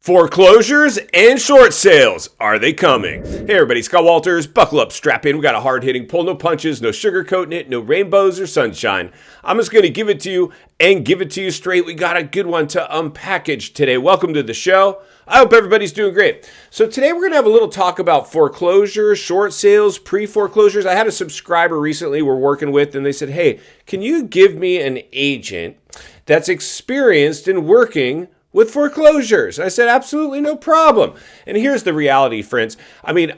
Foreclosures and short sales, are they coming? Hey everybody, Scott Walters, buckle up, strap in. We got a hard-hitting pull, no punches, no sugarcoating it, no rainbows or sunshine. I'm just going to give it to you and give it to you straight. We got a good one to unpackage today. Welcome to the show. I hope everybody's doing great. So today we're going to have a little talk about foreclosures, short sales, pre-foreclosures. I had a subscriber recently we're working with, and they said, hey, can you give me an agent that's experienced in working with foreclosures? I said, absolutely no problem. And here's the reality, friends. I mean,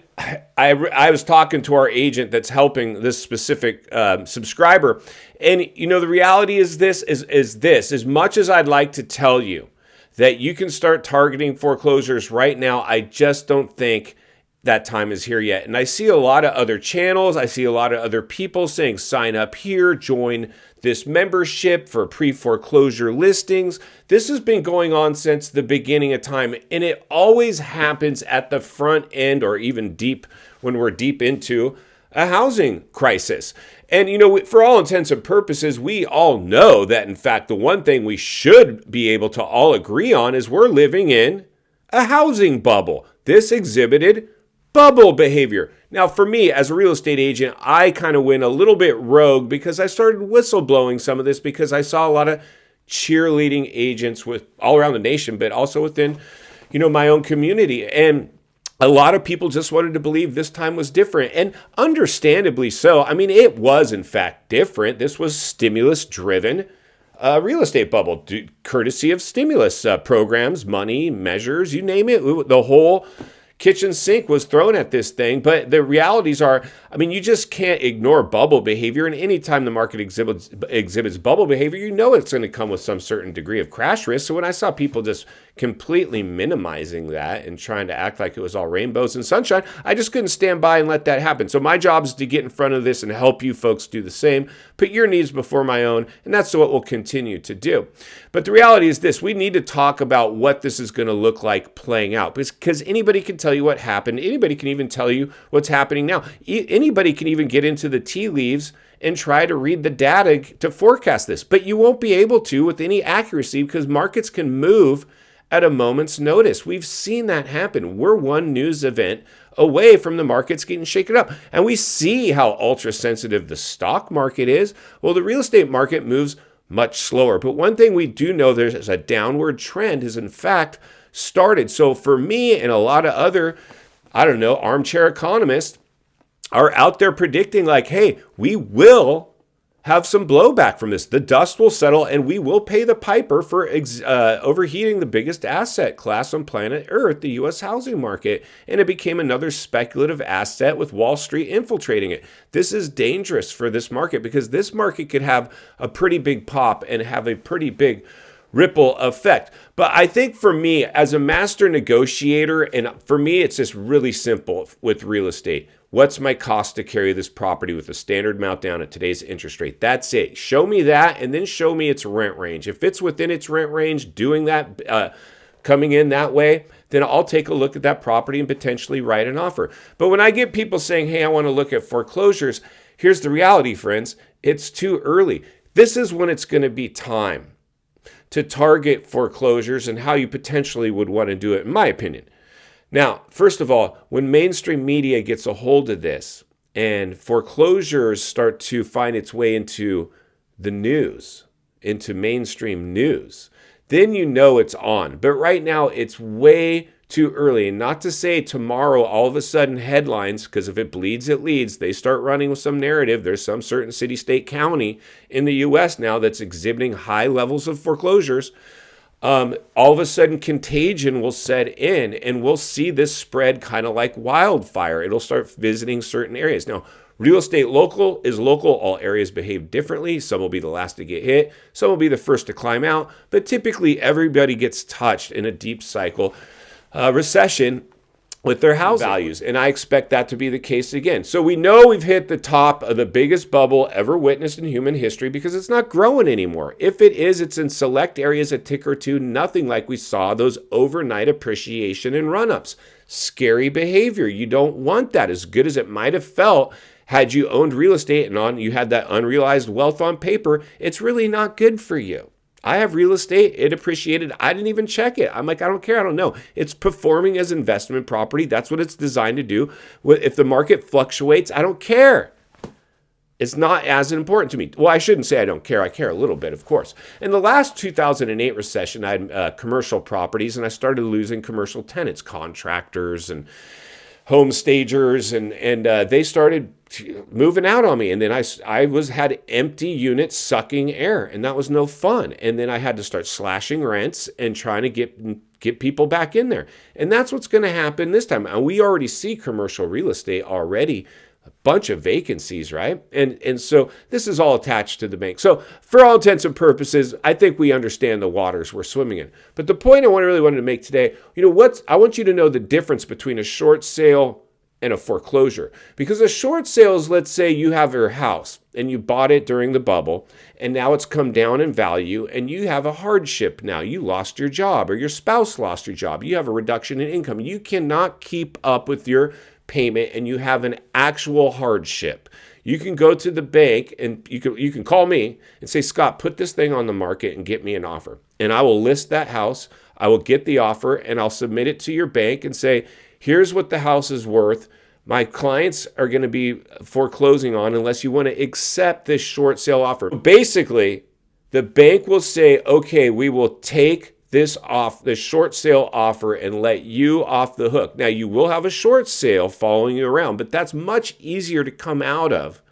I was talking to our agent that's helping this specific subscriber. And, you know, the reality is this, as much as I'd like to tell you that you can start targeting foreclosures right now, I just don't think that time is here yet. And I see a lot of other channels. I see a lot of other people saying, sign up here, join this membership for pre-foreclosure listings. This has been going on since the beginning of time, and it always happens at the front end or even deep when we're deep into a housing crisis. And, you know, for all intents and purposes, we all know that, in fact, the one thing we should be able to all agree on is we're living in a housing bubble. This exhibited bubble behavior. Now, for me, as a real estate agent, I kind of went a little bit rogue because I started whistleblowing some of this because I saw a lot of cheerleading agents with all around the nation, but also within, you know, my own community. And a lot of people just wanted to believe this time was different, and understandably so. I mean, it was in fact different. This was stimulus-driven real estate bubble, courtesy of stimulus programs, money, measures, you name it. The whole kitchen sink was thrown at this thing. But the realities are, I mean, you just can't ignore bubble behavior. And anytime the market exhibits bubble behavior, you know it's going to come with some certain degree of crash risk. So when I saw people just completely minimizing that and trying to act like it was all rainbows and sunshine, I just couldn't stand by and let that happen. So my job is to get in front of this and help you folks do the same. Put your needs before my own, and that's what we'll continue to do. But the reality is this: we need to talk about what this is going to look like playing out, because anybody can tell you what happened. Anybody can even tell you what's happening now. Anybody can even get into the tea leaves and try to read the data to forecast this, but you won't be able to with any accuracy because markets can move at a moment's notice. We've seen that happen. We're one news event away from the markets getting shaken up. And we see how ultra sensitive the stock market is. Well, the real estate market moves much slower. But one thing we do know, there's a downward trend has in fact started. So for me and a lot of other, armchair economists are out there predicting like, hey, we will have some blowback from this. The dust will settle and we will pay the piper for overheating the biggest asset class on planet Earth, the U.S. housing market. And it became another speculative asset with Wall Street infiltrating it. This is dangerous for this market because this market could have a pretty big pop and have a pretty big ripple effect. But I think for me, as a master negotiator, and for me, it's just really simple with real estate. What's my cost to carry this property with a standard amount down at today's interest rate? That's it. Show me that, and then show me its rent range. If it's within its rent range, doing that, coming in that way, then I'll take a look at that property and potentially write an offer. But when I get people saying, hey, I want to look at foreclosures, here's the reality, friends. It's too early. This is when it's going to be time to target foreclosures and how you potentially would want to do it, in my opinion. Now, first of all, when mainstream media gets a hold of this and foreclosures start to find its way into the news, into mainstream news, then you know it's on. But right now, it's way too early. And not to say tomorrow, all of a sudden, headlines, because if it bleeds, it leads. They start running with some narrative. There's some certain city, state, county in the U.S. now that's exhibiting high levels of foreclosures. All of a sudden contagion will set in and we'll see this spread kind of like wildfire. It'll start visiting certain areas. Now, real estate local is local. All areas behave differently. Some will be the last to get hit. Some will be the first to climb out. But typically everybody gets touched in a deep cycle recession with their house values. And I expect that to be the case again. So we know we've hit the top of the biggest bubble ever witnessed in human history because it's not growing anymore. If it is, it's in select areas, a tick or two, nothing like we saw those overnight appreciation and run-ups. Scary behavior. You don't want that. As good as it might have felt had you owned real estate and you had that unrealized wealth on paper, it's really not good for you. I have real estate. It appreciated. I didn't even check it. I'm like, I don't care. I don't know. It's performing as investment property. That's what it's designed to do. If the market fluctuates, I don't care. It's not as important to me. Well, I shouldn't say I don't care. I care a little bit, of course. In the last 2008 recession, I had commercial properties, and I started losing commercial tenants, contractors and home stagers, and they started moving out on me. And then I had empty units sucking air, and that was no fun. And then I had to start slashing rents and trying to get people back in there. And that's what's going to happen this time. And we already see commercial real estate already, a bunch of vacancies, right? And so this is all attached to the bank. So for all intents and purposes, I think we understand the waters we're swimming in. But the point I really wanted to make today, I want you to know the difference between a short sale and a foreclosure. Because a short sale is, let's say you have your house and you bought it during the bubble, and now it's come down in value, and you have a hardship now. You lost your job, or your spouse lost your job. You have a reduction in income. You cannot keep up with your payment, and you have an actual hardship. You can go to the bank, and you can call me and say, Scott, put this thing on the market and get me an offer. And I will list that house. I will get the offer, and I'll submit it to your bank and say, here's what the house is worth. My clients are going to be foreclosing on unless you want to accept this short sale offer. Basically, the bank will say, okay, we will take this short sale offer and let you off the hook. Now, you will have a short sale following you around, but that's much easier to come out of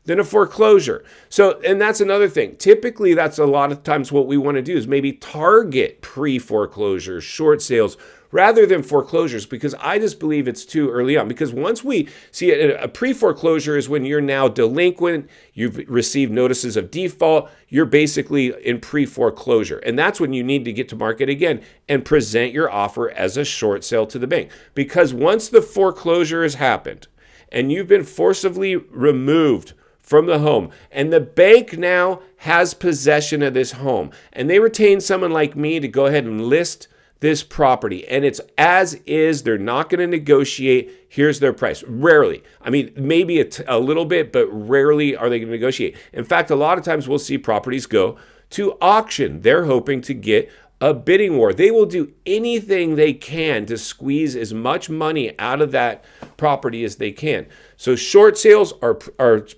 than a foreclosure. So, and that's another thing. Typically, that's a lot of times what we want to do is maybe target pre-foreclosures, short sales, rather than foreclosures, because I just believe it's too early on. Because once we see a pre-foreclosure is when you're now delinquent, you've received notices of default, you're basically in pre-foreclosure. And that's when you need to get to market again and present your offer as a short sale to the bank. Because once the foreclosure has happened and you've been forcibly removed from the home, and the bank now has possession of this home, and they retain someone like me to go ahead and list this property, and it's as is, they're not going to negotiate, here's their price. Rarely. I mean, maybe a little bit, but rarely are they going to negotiate. In fact, a lot of times we'll see properties go to auction. They're hoping to get a bidding war. They will do anything they can to squeeze as much money out of that property as they can. So short sales are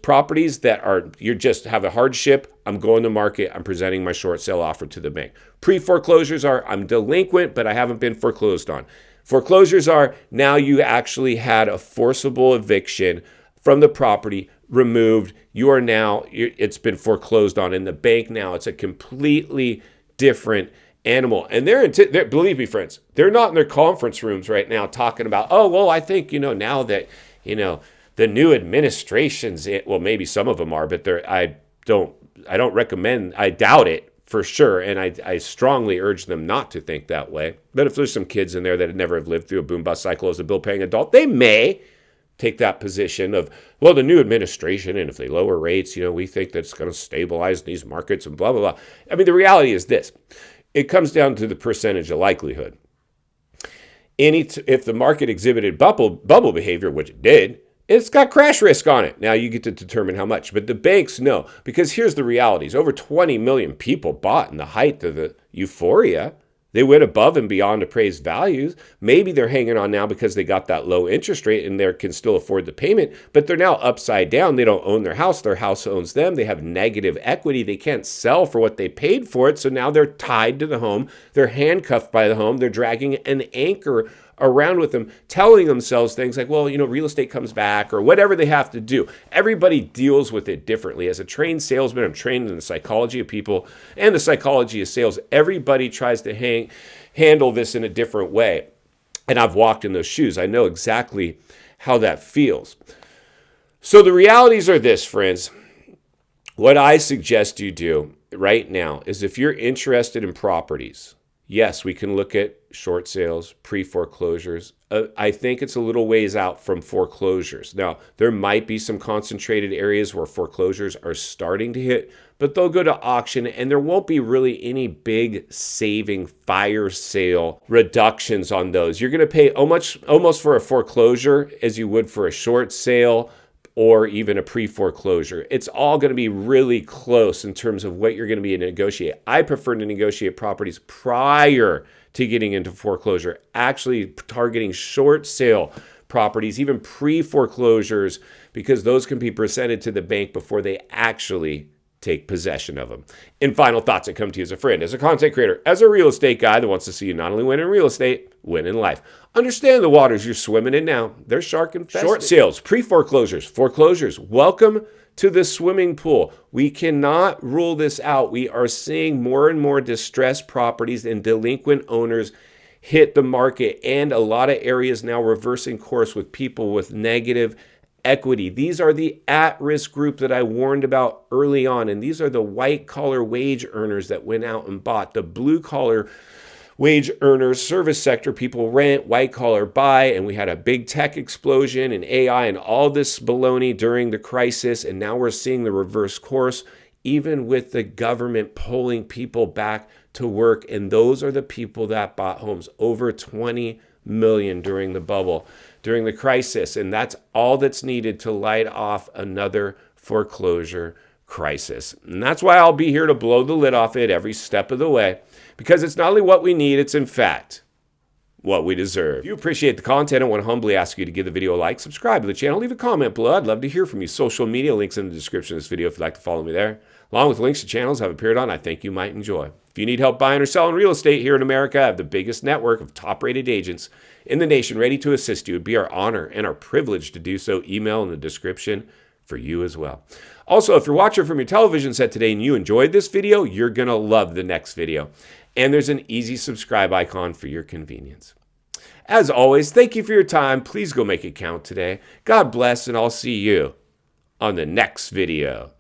properties that you just have a hardship. I'm going to market. I'm presenting my short sale offer to the bank. Pre-foreclosures are, I'm delinquent, but I haven't been foreclosed on. Foreclosures are, now you actually had a forcible eviction from the property, removed. It's been foreclosed on in the bank now. It's a completely different animal. And they're believe me, friends, they're not in their conference rooms right now talking about, oh, well, I think, now that, the new administration's, well, maybe some of them are, but I don't recommend, I doubt it for sure. And I strongly urge them not to think that way. But if there's some kids in there that never have lived through a boom bust cycle as a bill paying adult, they may take that position of, well, the new administration, and if they lower rates, we think that's going to stabilize these markets and blah, blah, blah. I mean, the reality is this. It comes down to the percentage of likelihood. If the market exhibited bubble behavior, which it did, it's got crash risk on it. Now you get to determine how much. But the banks know, because here's the realities. Over 20 million people bought in the height of the euphoria. They went above and beyond appraised values. Maybe they're hanging on now because they got that low interest rate and they can still afford the payment, but they're now upside down. They don't own their house owns them. They have negative equity. They can't sell for what they paid for it, so now they're tied to the home. They're handcuffed by the home. They're dragging an anchor around with them, telling themselves things like, well, real estate comes back, or whatever they have to do. Everybody deals with it differently. As a trained salesman, I'm trained in the psychology of people and the psychology of sales. Everybody tries to handle this in a different way. And I've walked in those shoes. I know exactly how that feels. So the realities are this, friends. What I suggest you do right now is, if you're interested in properties, yes, we can look at short sales, pre-foreclosures. I think it's a little ways out from foreclosures. Now, there might be some concentrated areas where foreclosures are starting to hit, but they'll go to auction, and there won't be really any big saving fire sale reductions on those. You're going to pay almost for a foreclosure as you would for a short sale, or even a pre-foreclosure. It's all going to be really close in terms of what you're going to be able to negotiate. I prefer to negotiate properties prior to getting into foreclosure, actually targeting short sale properties, even pre-foreclosures, because those can be presented to the bank before they actually take possession of them. And final thoughts that come to you as a friend, as a content creator, as a real estate guy that wants to see you not only win in real estate, win in life. Understand the waters you're swimming in now. They're shark infested. Short sales, pre-foreclosures, foreclosures. Welcome to the swimming pool. We cannot rule this out. We are seeing more and more distressed properties and delinquent owners hit the market, and a lot of areas now reversing course with people with negative equity. These are the at-risk group that I warned about early on, and these are the white-collar wage earners that went out and bought. The blue-collar wage earners, service sector, people rent, white-collar buy, and we had a big tech explosion and AI and all this baloney during the crisis, and now we're seeing the reverse course, even with the government pulling people back to work, and those are the people that bought homes, over 20 million during the bubble, during the crisis, and that's all that's needed to light off another foreclosure crisis. And that's why I'll be here to blow the lid off it every step of the way, because it's not only what we need, it's in fact what we deserve. If you appreciate the content, I want to humbly ask you to give the video a like, subscribe to the channel, leave a comment below. I'd love to hear from you. Social media links in the description of this video if you'd like to follow me there, along with links to channels I've appeared on I think you might enjoy. If you need help buying or selling real estate here in America, I have the biggest network of top-rated agents in the nation ready to assist you. It'd be our honor and our privilege to do so. Email in the description for you as well. Also, if you're watching from your television set today and you enjoyed this video, you're going to love the next video. And there's an easy subscribe icon for your convenience. As always, thank you for your time. Please go make it count today. God bless, and I'll see you on the next video.